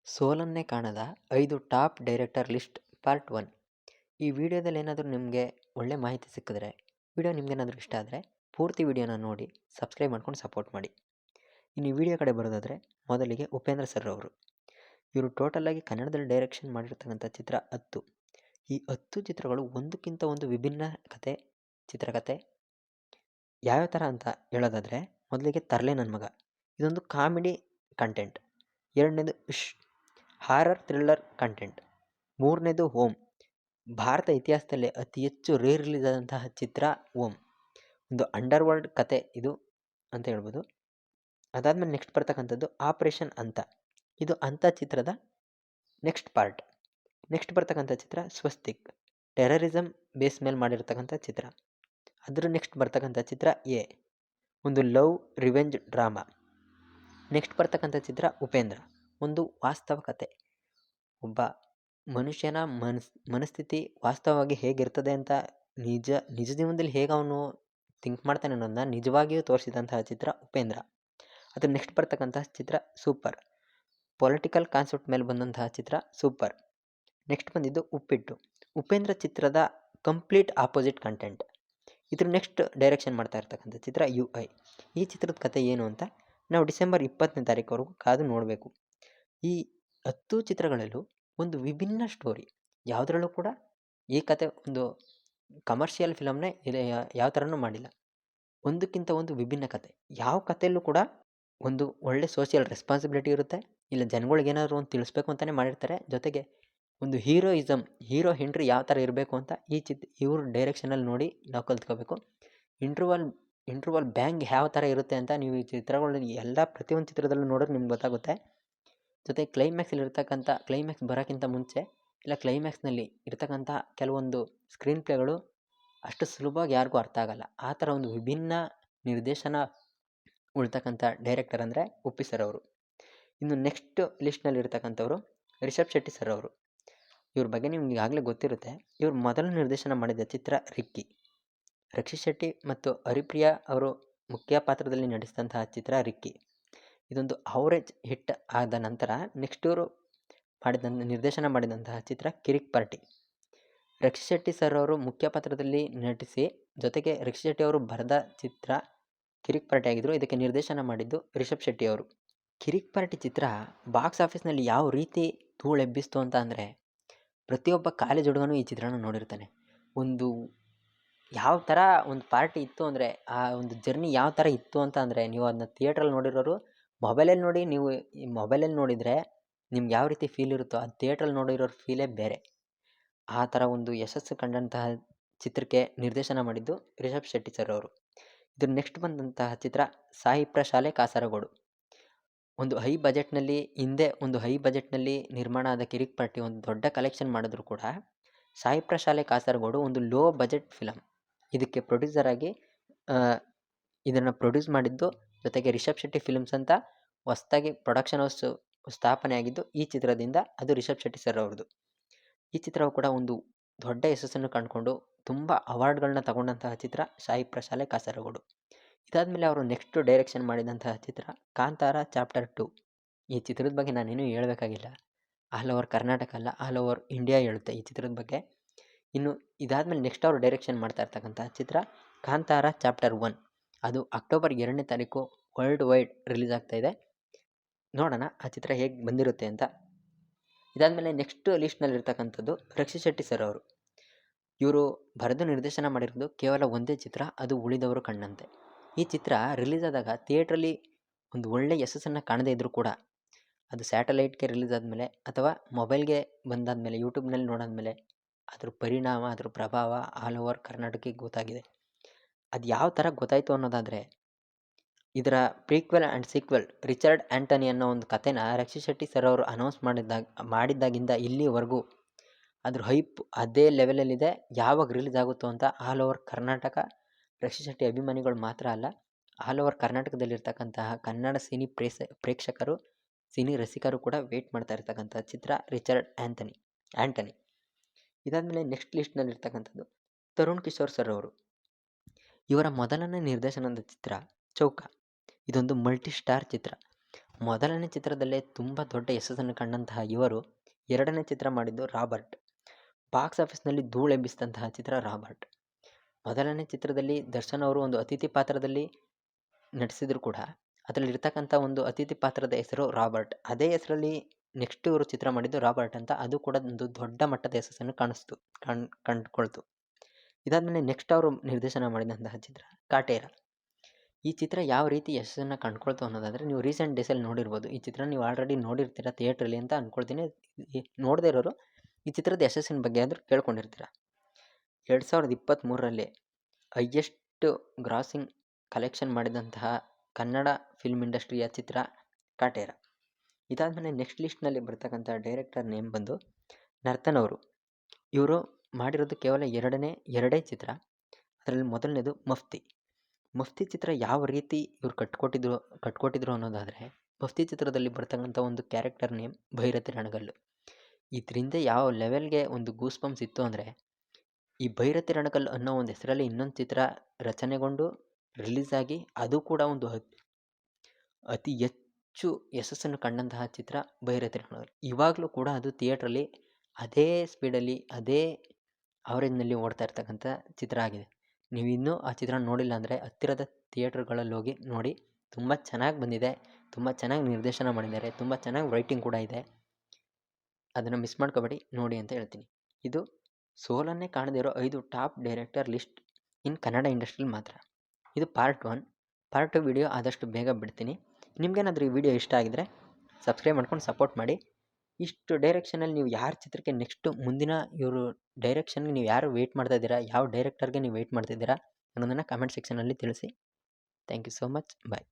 ಸೋಲನ್ನೇ ಕಾಣದ 5 top director list part 1. ಈ ವಿಡಿಯೋದಲ್ಲಿ ಏನಾದರೂ ನಿಮಗೆ ಒಳ್ಳೆ ಮಾಹಿತಿ ಸಿಕ್ಕಿದ್ರೆ, ವಿಡಿಯೋ ನಿಮಗೇನಾದರೂ ಇಷ್ಟ ಆದರೆ ಪೂರ್ತಿ ವಿಡಿಯೋನ ನೋಡಿ ಸಬ್ಸ್ಕ್ರೈಬ್ ಮಾಡ್ಕೊಂಡು ಸಪೋರ್ಟ್ ಮಾಡಿ. ಇನ್ನು ಈ ವಿಡಿಯೋ ಕಡೆ ಬರೋದಾದರೆ, ಮೊದಲಿಗೆ ಉಪೇಂದ್ರ ಸರ್ ಅವರು. ಇವರು ಟೋಟಲಾಗಿ ಕನ್ನಡದಲ್ಲಿ ಡೈರೆಕ್ಷನ್ ಮಾಡಿರ್ತಕ್ಕಂಥ ಚಿತ್ರ 10. ಈ 10 ಚಿತ್ರಗಳು ಒಂದಕ್ಕಿಂತ ಒಂದು ವಿಭಿನ್ನ ಕತೆ, ಚಿತ್ರಕಥೆ. ಯಾವ್ಯಾವ ಥರ ಅಂತ ಹೇಳೋದಾದರೆ, ಮೊದಲಿಗೆ ತರಲೆ ನನ್ನ ಮಗ, ಇದೊಂದು ಕಾಮಿಡಿ ಕಂಟೆಂಟ್. ಎರಡನೇದು ಹಾರರ್ ಥ್ರಿಲ್ಲರ್ ಕಂಟೆಂಟ್. ಮೂರನೇದು ಓಂ, ಭಾರತ ಇತಿಹಾಸದಲ್ಲೇ ಅತಿ ಹೆಚ್ಚು ರಿಲೀಸ್ ಆದಂತಹ ಚಿತ್ರ ಓಂ. ಒಂದು ಅಂಡರ್ ವರ್ಲ್ಡ್ ಕತೆ ಇದು ಅಂತ ಹೇಳ್ಬೋದು. ಅದಾದಮೇಲೆ ನೆಕ್ಸ್ಟ್ ಬರ್ತಕ್ಕಂಥದ್ದು ಆಪರೇಷನ್ ಅಂತ. ಇದು ಅಂಥ ಚಿತ್ರದ ನೆಕ್ಸ್ಟ್ ಪಾರ್ಟ್. ನೆಕ್ಸ್ಟ್ ಬರ್ತಕ್ಕಂಥ ಚಿತ್ರ ಸ್ವಸ್ತಿಕ್, ಟೆರರಿಸಮ್ ಬೇಸ್ ಮೇಲೆ ಮಾಡಿರ್ತಕ್ಕಂಥ ಚಿತ್ರ. ಅದರ ನೆಕ್ಸ್ಟ್ ಬರ್ತಕ್ಕಂಥ ಚಿತ್ರ ಎ, ಒಂದು ಲವ್ ರಿವೆಂಜ್ ಡ್ರಾಮಾ. ನೆಕ್ಸ್ಟ್ ಬರ್ತಕ್ಕಂಥ ಚಿತ್ರ ಉಪೇಂದ್ರ, ಒಂದು ವಾಸ್ತವ ಕತೆ. ಒಬ್ಬ ಮನುಷ್ಯನ ಮನಸ್ಥಿತಿ ವಾಸ್ತವವಾಗಿ ಹೇಗಿರ್ತದೆ ಅಂತ ನಿಜ ಜೀವನದಲ್ಲಿ ಹೇಗೆ ಅವನು ಥಿಂಕ್ ಮಾಡ್ತಾನೆ ಅನ್ನೋದನ್ನ ನಿಜವಾಗಿಯೂ ತೋರಿಸಿದಂತಹ ಚಿತ್ರ ಉಪೇಂದ್ರ. ಅದ್ರ ನೆಕ್ಸ್ಟ್ ಬರ್ತಕ್ಕಂತಹ ಚಿತ್ರ ಸೂಪರ್, ಪೊಲಿಟಿಕಲ್ ಕಾನ್ಸೆಪ್ಟ್ ಮೇಲೆ ಬಂದಂತಹ ಚಿತ್ರ ಸೂಪರ್. ನೆಕ್ಸ್ಟ್ ಬಂದಿದ್ದು ಉಪ್ಪಿಟ್ಟು, ಉಪೇಂದ್ರ ಚಿತ್ರದ ಕಂಪ್ಲೀಟ್ ಆಪೋಸಿಟ್ ಕಂಟೆಂಟ್. ಇದ್ರ ನೆಕ್ಸ್ಟ್ ಡೈರೆಕ್ಷನ್ ಮಾಡ್ತಾ ಇರ್ತಕ್ಕಂಥ ಚಿತ್ರ UI. ಈ ಚಿತ್ರದ ಕತೆ ಏನು ಅಂತ ನಾವು ಡಿಸೆಂಬರ್ 20ನೇ ತಾರೀಕುವರೆಗೂ ಕಾದು ನೋಡಬೇಕು. ಈ 10 ಚಿತ್ರಗಳಲ್ಲೂ ಒಂದು ವಿಭಿನ್ನ ಸ್ಟೋರಿ. ಯಾವುದರಲ್ಲೂ ಕೂಡ ಈ ಕತೆ ಒಂದು ಕಮರ್ಷಿಯಲ್ ಫಿಲಮ್ನೇ ಯಾವ ಥರನೂ ಮಾಡಿಲ್ಲ. ಒಂದಕ್ಕಿಂತ ಒಂದು ವಿಭಿನ್ನ ಕತೆ. ಯಾವ ಕಥೆಯಲ್ಲೂ ಕೂಡ ಒಂದು ಒಳ್ಳೆ ಸೋಷಿಯಲ್ ರೆಸ್ಪಾನ್ಸಿಬಿಲಿಟಿ ಇರುತ್ತೆ, ಇಲ್ಲ ಜನಗಳಿಗೆ ಏನಾದರೂ ಒಂದು ತಿಳಿಸ್ಬೇಕು ಅಂತಲೇ ಮಾಡಿರ್ತಾರೆ. ಜೊತೆಗೆ ಒಂದು ಹೀರೋ ಎಂಟ್ರಿ ಯಾವ ಥರ ಇರಬೇಕು ಅಂತ ಇವ್ರ ಡೈರೆಕ್ಷನಲ್ಲಿ ನೋಡಿ ನಾವು ಕಲ್ತ್ಕೋಬೇಕು. ಇಂಟ್ರವಲ್ ಬ್ಯಾಂಗ್ ಯಾವ ಥರ ಇರುತ್ತೆ ಅಂತ ನೀವು ಈ ಚಿತ್ರಗಳಲ್ಲಿ ಪ್ರತಿಯೊಂದು ಚಿತ್ರದಲ್ಲೂ ನೋಡಿದ್ರೆ ನಿಮ್ಗೆ ಗೊತ್ತಾಗುತ್ತೆ. ಜೊತೆ ಕ್ಲೈಮ್ಯಾಕ್ಸ್ ಬರೋಕ್ಕಿಂತ ಮುಂಚೆ ಇಲ್ಲ ಕ್ಲೈಮ್ಯಾಕ್ಸ್ನಲ್ಲಿ ಇರ್ತಕ್ಕಂಥ ಕೆಲವೊಂದು ಸ್ಕ್ರೀನ್ ಪ್ಲೇಗಳು ಅಷ್ಟು ಸುಲಭವಾಗಿ ಯಾರಿಗೂ ಅರ್ಥ ಆಗಲ್ಲ. ಆ ಥರ ಒಂದು ವಿಭಿನ್ನ ನಿರ್ದೇಶನ ಉಳ್ತಕ್ಕಂಥ ಡೈರೆಕ್ಟರ್ ಅಂದರೆ ಉಪ್ಪಿ ಸರ್ ಅವರು. ಇನ್ನು ನೆಕ್ಸ್ಟ್ ಲಿಸ್ಟ್ನಲ್ಲಿ ಇರ್ತಕ್ಕಂಥವ್ರು ರಿಷಬ್ ಶೆಟ್ಟಿ ಸರ್ ಅವರು. ಇವ್ರ ಬಗ್ಗೆ ನಿಮ್ಗೆ ಈಗಾಗಲೇ ಗೊತ್ತಿರುತ್ತೆ. ಇವ್ರು ಮೊದಲು ನಿರ್ದೇಶನ ಮಾಡಿದ ಚಿತ್ರ ರಿಕ್ಕಿ. ರಕ್ಷಿತ್ ಶೆಟ್ಟಿ ಮತ್ತು ಹರಿಪ್ರಿಯಾ ಅವರು ಮುಖ್ಯ ಪಾತ್ರದಲ್ಲಿ ನಟಿಸಿದಂತಹ ಚಿತ್ರ ರಿಕ್ಕಿ. ಇದೊಂದು ಅವರೇಜ್ ಹಿಟ್ ಆದ ನಂತರ ನೆಕ್ಸ್ಟ್ ಇವರು ನಿರ್ದೇಶನ ಮಾಡಿದಂತಹ ಚಿತ್ರ ಕಿರಿಕ್ ಪಾರ್ಟಿ. ರಕ್ಷಿತ್ ಶೆಟ್ಟಿ ಸರ್ ಅವರು ಮುಖ್ಯ ಪಾತ್ರದಲ್ಲಿ ನಟಿಸಿ, ಜೊತೆಗೆ ರಕ್ಷಿತ್ ಶೆಟ್ಟಿ ಅವರು ಬರೆದ ಚಿತ್ರ ಕಿರಿಕ್ ಪಾರ್ಟಿ ಆಗಿದ್ದರು. ಇದಕ್ಕೆ ನಿರ್ದೇಶನ ಮಾಡಿದ್ದು ರಿಷಬ್ ಶೆಟ್ಟಿ ಅವರು. ಕಿರಿಕ್ ಪಾರ್ಟಿ ಚಿತ್ರ ಬಾಕ್ಸ್ ಆಫೀಸ್ನಲ್ಲಿ ಯಾವ ರೀತಿ ಧೂಳೆಬ್ಬಿಸ್ತು ಅಂತ ಅಂದರೆ, ಪ್ರತಿಯೊಬ್ಬ ಕಾಲೇಜ್ ಹುಡುಗನೂ ಈ ಚಿತ್ರನ ನೋಡಿರ್ತಾನೆ. ಒಂದು ಯಾವ ಥರ ಒಂದು ಪಾರ್ಟಿ ಇತ್ತು ಅಂದರೆ, ಆ ಒಂದು ಜರ್ನಿ ಯಾವ ಥರ ಇತ್ತು ಅಂತ ಅಂದರೆ, ನೀವು ಅದನ್ನ ಥಿಯೇಟ್ರಲ್ಲಿ ನೋಡಿರೋರು ಮೊಬೈಲಲ್ಲಿ ನೋಡಿ, ನೀವು ಈ ಮೊಬೈಲಲ್ಲಿ ನೋಡಿದರೆ ನಿಮ್ಗೆ ಯಾವ ರೀತಿ ಫೀಲ್ ಇರುತ್ತೋ ಅದು ಥಿಯೇಟ್ರಲ್ಲಿ ನೋಡಿರೋರ ಫೀಲೇ ಬೇರೆ. ಆ ಥರ ಒಂದು ಯಶಸ್ಸು ಕಂಡಂತಹ ಚಿತ್ರಕ್ಕೆ ನಿರ್ದೇಶನ ಮಾಡಿದ್ದು ರಿಷಬ್ ಶೆಟ್ಟಿ ಸರ್ ಅವರು. ಇದ್ರ ನೆಕ್ಸ್ಟ್ ಬಂದಂತಹ ಚಿತ್ರ ಸಾಹಿಪ್ರ ಶಾಲೆ ಕಾಸರಗೋಡು. ಒಂದು ಹೈ ಬಜೆಟ್ನಲ್ಲಿ ನಿರ್ಮಾಣ ಆದ ಕಿರಿಕ್ ಪಾರ್ಟಿ ಒಂದು ದೊಡ್ಡ ಕಲೆಕ್ಷನ್ ಮಾಡಿದ್ರು ಕೂಡ, ಸಾಹಿಪ್ರ ಶಾಲೆ ಕಾಸರಗೋಡು ಒಂದು ಲೋ ಬಜೆಟ್ ಫಿಲಮ್. ಇದಕ್ಕೆ ಪ್ರೊಡ್ಯೂಸರ್ ಆಗಿ ಇದನ್ನು ಪ್ರೊಡ್ಯೂಸ್ ಮಾಡಿದ್ದು, ಜೊತೆಗೆ ರಿಷಬ್ ಶೆಟ್ಟಿ ಫಿಲ್ಮ್ಸ್ ಅಂತ ಹೊಸದಾಗಿ ಪ್ರೊಡಕ್ಷನ್ ಹೌಸ್ ಸ್ಥಾಪನೆ ಆಗಿದ್ದು ಈ ಚಿತ್ರದಿಂದ. ಅದು ರಿಷಬ್ ಶೆಟ್ಟಿ ಸರ್ ಅವ್ರದ್ದು. ಈ ಚಿತ್ರವು ಕೂಡ ಒಂದು ದೊಡ್ಡ ಯಶಸ್ಸನ್ನು ಕಂಡುಕೊಂಡು ತುಂಬ ಅವಾರ್ಡ್ಗಳನ್ನ ತಗೊಂಡಂತಹ ಚಿತ್ರ ಸಾಹಿಪ್ರ ಶಾಲೆ ಕಾಸರಗೋಡು. ಇದಾದಮೇಲೆ ಅವರು ನೆಕ್ಸ್ಟ್ ಡೈರೆಕ್ಷನ್ ಮಾಡಿದಂತಹ ಚಿತ್ರ ಕಾಂತಾರ ಚಾಪ್ಟರ್ 2. ಈ ಚಿತ್ರದ ಬಗ್ಗೆ ನಾನೇನು ಹೇಳಬೇಕಾಗಿಲ್ಲ, ಆಲ್ ಓವರ್ ಕರ್ನಾಟಕ ಅಲ್ಲ, ಆಲ್ ಓವರ್ ಇಂಡಿಯಾ ಹೇಳುತ್ತೆ ಈ ಚಿತ್ರದ ಬಗ್ಗೆ. ಇನ್ನು ಇದಾದಮೇಲೆ ನೆಕ್ಸ್ಟ್ ಅವರು ಡೈರೆಕ್ಷನ್ ಮಾಡ್ತಾ ಇರ್ತಕ್ಕಂಥ ಚಿತ್ರ ಕಾಂತಾರ ಚಾಪ್ಟರ್ 1. ಅದು ಅಕ್ಟೋಬರ್ 2ನೇ ತಾರೀಕು ವರ್ಲ್ಡ್ ವೈಡ್ ರಿಲೀಸ್ ಆಗ್ತಾಯಿದೆ. ನೋಡೋಣ ಆ ಚಿತ್ರ ಹೇಗೆ ಬಂದಿರುತ್ತೆ ಅಂತ. ಇದಾದಮೇಲೆ ನೆಕ್ಸ್ಟ್ ಲಿಸ್ಟ್ನಲ್ಲಿ ಇರ್ತಕ್ಕಂಥದ್ದು ರಕ್ಷಿತ್ ಶೆಟ್ಟಿ ಸರ್ ಅವರು. ಇವರು ಬರೆದು ನಿರ್ದೇಶನ ಮಾಡಿರೋದು ಕೇವಲ ಒಂದೇ ಚಿತ್ರ, ಅದು ಉಳಿದವರು ಕಣ್ಣಂತೆ. ಈ ಚಿತ್ರ ರಿಲೀಸ್ ಆದಾಗ ಥಿಯೇಟ್ರಲ್ಲಿ ಒಂದು ಒಳ್ಳೆಯ ಯಶಸ್ಸನ್ನು ಕಾಣದೇ ಇದ್ದರೂ ಕೂಡ, ಅದು ಸ್ಯಾಟಲೈಟ್ಗೆ ರಿಲೀಸ್ ಆದಮೇಲೆ ಅಥವಾ ಮೊಬೈಲ್ಗೆ ಬಂದಾದಮೇಲೆ, ಯೂಟ್ಯೂಬ್ನಲ್ಲಿ ನೋಡಾದ್ಮೇಲೆ ಅದ್ರ ಪರಿಣಾಮ, ಅದ್ರ ಪ್ರಭಾವ ಆಲ್ ಓವರ್ ಕರ್ನಾಟಕಕ್ಕೆ ಗೊತ್ತಾಗಿದೆ. ಅದು ಯಾವ ಥರ ಗೊತ್ತಾಯಿತು ಅನ್ನೋದಾದರೆ, ಇದರ prequel and sequel Richard Antony ಅನ್ನೋ ಒಂದು ಕಥೆನ ರಕ್ಷಿತ್ ಶೆಟ್ಟಿ ಸರ್ ಅವರು ಅನೌನ್ಸ್ ಮಾಡಿದ್ದಾಗಿಂದ ಇಲ್ಲಿವರೆಗೂ ಅದ್ರ ಹೈಪ್ ಅದೇ ಲೆವೆಲಲ್ಲಿದೆ. ಯಾವಾಗ ರಿಲೀಸ್ ಆಗುತ್ತೋ ಅಂತ ಆಲ್ ಓವರ್ ಕರ್ನಾಟಕ ರಕ್ಷಿತ್ ಶೆಟ್ಟಿ ಅಭಿಮಾನಿಗಳು ಮಾತ್ರ ಅಲ್ಲ, ಆಲ್ ಓವರ್ ಕರ್ನಾಟಕದಲ್ಲಿರ್ತಕ್ಕಂತಹ ಕನ್ನಡ ಸಿನಿ ಪ್ರೇಕ್ಷಕರು, ಸಿನಿ ರಸಿಕರು ಕೂಡ ವೇಟ್ ಮಾಡ್ತಾ ಇರ್ತಕ್ಕಂಥ ಚಿತ್ರ ರಿಚರ್ಡ್ ಆ್ಯಂಟನಿ. ಇದಾದಮೇಲೆ ನೆಕ್ಸ್ಟ್ ಲಿಸ್ಟ್ನಲ್ಲಿರ್ತಕ್ಕಂಥದ್ದು ತರುಣ್ ಕಿಶೋರ್ ಸರ್ ಅವರು. ಇವರ ಮೊದಲನೇ ನಿರ್ದೇಶನದ ಚಿತ್ರ ಚೌಕ. ಇದೊಂದು ಮಲ್ಟಿ ಸ್ಟಾರ್ ಚಿತ್ರ. ಮೊದಲನೇ ಚಿತ್ರದಲ್ಲೇ ತುಂಬ ದೊಡ್ಡ ಯಶಸ್ಸನ್ನು ಕಂಡಂತಹ ಇವರು ಎರಡನೇ ಚಿತ್ರ ಮಾಡಿದ್ದು ರಾಬರ್ಟ್. ಬಾಕ್ಸ್ ಆಫೀಸ್ನಲ್ಲಿ ಧೂಳೆಬ್ಬಿಸಿದಂತಹ ಚಿತ್ರ ರಾಬರ್ಟ್. ಮೊದಲನೇ ಚಿತ್ರದಲ್ಲಿ ದರ್ಶನ್ ಅವರು ಒಂದು ಅತಿಥಿ ಪಾತ್ರದಲ್ಲಿ ನಟಿಸಿದ್ರು ಕೂಡ ಅದರಲ್ಲಿರ್ತಕ್ಕಂಥ ಒಂದು ಅತಿಥಿ ಪಾತ್ರದ ಹೆಸರು ರಾಬರ್ಟ್. ಅದೇ ಹೆಸರಲ್ಲಿ ನೆಕ್ಸ್ಟ್ ಇವರು ಚಿತ್ರ ಮಾಡಿದ್ದು ರಾಬರ್ಟ್ ಅಂತ. ಅದು ಕೂಡ ಒಂದು ದೊಡ್ಡ ಮಟ್ಟದ ಯಶಸ್ಸನ್ನು ಕಂಡುಕೊಳ್ತು. ಇದಾದಮೇಲೆ ನೆಕ್ಸ್ಟ್ ಅವರು ನಿರ್ದೇಶನ ಮಾಡಿದಂತಹ ಚಿತ್ರ ಕಾಟೇರ. ಈ ಚಿತ್ರ ಯಾವ ರೀತಿ ಯಶಸ್ಸನ್ನು ಕಂಡುಕೊಳ್ತು ಅನ್ನೋದಾದರೆ, ನೀವು ರೀಸೆಂಟ್ ಡೇಸಲ್ಲಿ ನೋಡಿರ್ಬೋದು. ಈ ಚಿತ್ರ ನೀವು ಆಲ್ರೆಡಿ ನೋಡಿರ್ತೀರ ಥಿಯೇಟ್ರಲ್ಲಿ ಅಂತ ಅಂದ್ಕೊಳ್ತೀನಿ. ನೋಡದೇ ಇರೋರು ಈ ಚಿತ್ರದ ಯಶಸ್ಸಿನ ಬಗ್ಗೆ ಆದರೂ ಕೇಳ್ಕೊಂಡಿರ್ತೀರ. 2023ರಲ್ಲಿ ಹೈಯೆಸ್ಟ್ ಗ್ರಾಸಿಂಗ್ ಕಲೆಕ್ಷನ್ ಮಾಡಿದಂತಹ ಕನ್ನಡ ಫಿಲ್ಮ್ ಇಂಡಸ್ಟ್ರಿಯ ಚಿತ್ರ ಕಾಟೇರ. ಇದಾದಮೇಲೆ ನೆಕ್ಸ್ಟ್ ಲಿಸ್ಟ್ನಲ್ಲಿ ಬರ್ತಕ್ಕಂಥ ಡೈರೆಕ್ಟರ್ ನೇಮ್ ಬಂದು ನರ್ತನ್ ಅವರು. ಇವರು ಮಾಡಿರೋದು ಕೇವಲ ಎರಡೇ ಚಿತ್ರ. ಅದರಲ್ಲಿ ಮೊದಲನೇದು ಮಫ್ತಿ ಚಿತ್ರ ಯಾವ ರೀತಿ ಇವ್ರು ಕಟ್ಕೊಟ್ಟಿದ್ರು ಅನ್ನೋದಾದರೆ, ಮಫ್ತಿ ಚಿತ್ರದಲ್ಲಿ ಬರ್ತಕ್ಕಂಥ ಒಂದು ಕ್ಯಾರೆಕ್ಟರ್ ನೇಮ್ ಭೈರತಿ ರಣಗಲ್ಲು. ಇದರಿಂದ ಯಾವ ಲೆವೆಲ್ಗೆ ಒಂದು ಗೂಸ್ ಬಂಪ್ಸ್ ಇತ್ತು ಅಂದರೆ, ಈ ಭೈರತಿ ರಣಗಲ್ ಅನ್ನೋ ಒಂದು ಹೆಸರಲ್ಲಿ ಇನ್ನೊಂದು ಚಿತ್ರ ರಚನೆಗೊಂಡು ರಿಲೀಸ್ ಆಗಿ ಅದು ಕೂಡ ಒಂದು ಅತಿ ಹೆಚ್ಚು ಯಶಸ್ಸನ್ನು ಕಂಡಂತಹ ಚಿತ್ರ ಭೈರತಿ ರಣಗಲ್. ಇವಾಗಲೂ ಕೂಡ ಅದು ಥಿಯೇಟ್ರಲ್ಲಿ ಅದೇ ಸ್ಪೀಡಲ್ಲಿ ಅದೇ ಅವರೇಜ್ನಲ್ಲಿ ಓಡ್ತಾ ಇರ್ತಕ್ಕಂಥ ಚಿತ್ರ ಆಗಿದೆ. ನೀವು ಇನ್ನೂ ಆ ಚಿತ್ರ ನೋಡಿಲ್ಲ ಅಂದರೆ ಹತ್ತಿರದ ಥಿಯೇಟ್ರ್ಗಳಲ್ಲಿ ಹೋಗಿ ನೋಡಿ. ತುಂಬ ಚೆನ್ನಾಗಿ ಬಂದಿದೆ, ತುಂಬ ಚೆನ್ನಾಗಿ ನಿರ್ದೇಶನ ಮಾಡಿದ್ದಾರೆ, ತುಂಬ ಚೆನ್ನಾಗಿ ರೈಟಿಂಗ್ ಕೂಡ ಇದೆ. ಅದನ್ನು ಮಿಸ್ ಮಾಡ್ಕೋಬೇಡಿ, ನೋಡಿ ಅಂತ ಹೇಳ್ತೀನಿ. ಇದು ಸೋಲನ್ನೇ ಕಾಣದೇ ಇರೋ 5 top director list in Kannada ಇಂಡಸ್ಟ್ರಿಲಿ ಮಾತ್ರ. ಇದು ಪಾರ್ಟ್ 1. ಪಾರ್ಟ್ 2 ವಿಡಿಯೋ ಆದಷ್ಟು ಬೇಗ ಬಿಡ್ತೀನಿ. ನಿಮ್ಗೇನಾದರೂ ಈ ವಿಡಿಯೋ ಇಷ್ಟ ಆಗಿದರೆ ಸಬ್ಸ್ಕ್ರೈಬ್ ಮಾಡ್ಕೊಂಡು ಸಪೋರ್ಟ್ ಮಾಡಿ. ಇಷ್ಟು ಡೈರೆಕ್ಷನಲ್ಲಿ ನೀವು ಯಾರ ಚಿತ್ರಕ್ಕೆ ನೆಕ್ಸ್ಟು ಮುಂದಿನ ಇವರು ಡೈರೆಕ್ಷನ್ಗೆ ನೀವು ಯಾರು ವೆಯ್ಟ್ ಮಾಡ್ತಾ ಇದ್ದೀರಾ, ಯಾವ ಡೈರೆಕ್ಟರ್ಗೆ ನೀವು ವೆಯ್ಟ್ ಮಾಡ್ತಿದ್ದೀರಾ ಅನ್ನೋದನ್ನು ಕಮೆಂಟ್ ಸೆಕ್ಷನಲ್ಲಿ ತಿಳಿಸಿ. Thank you so much. Bye.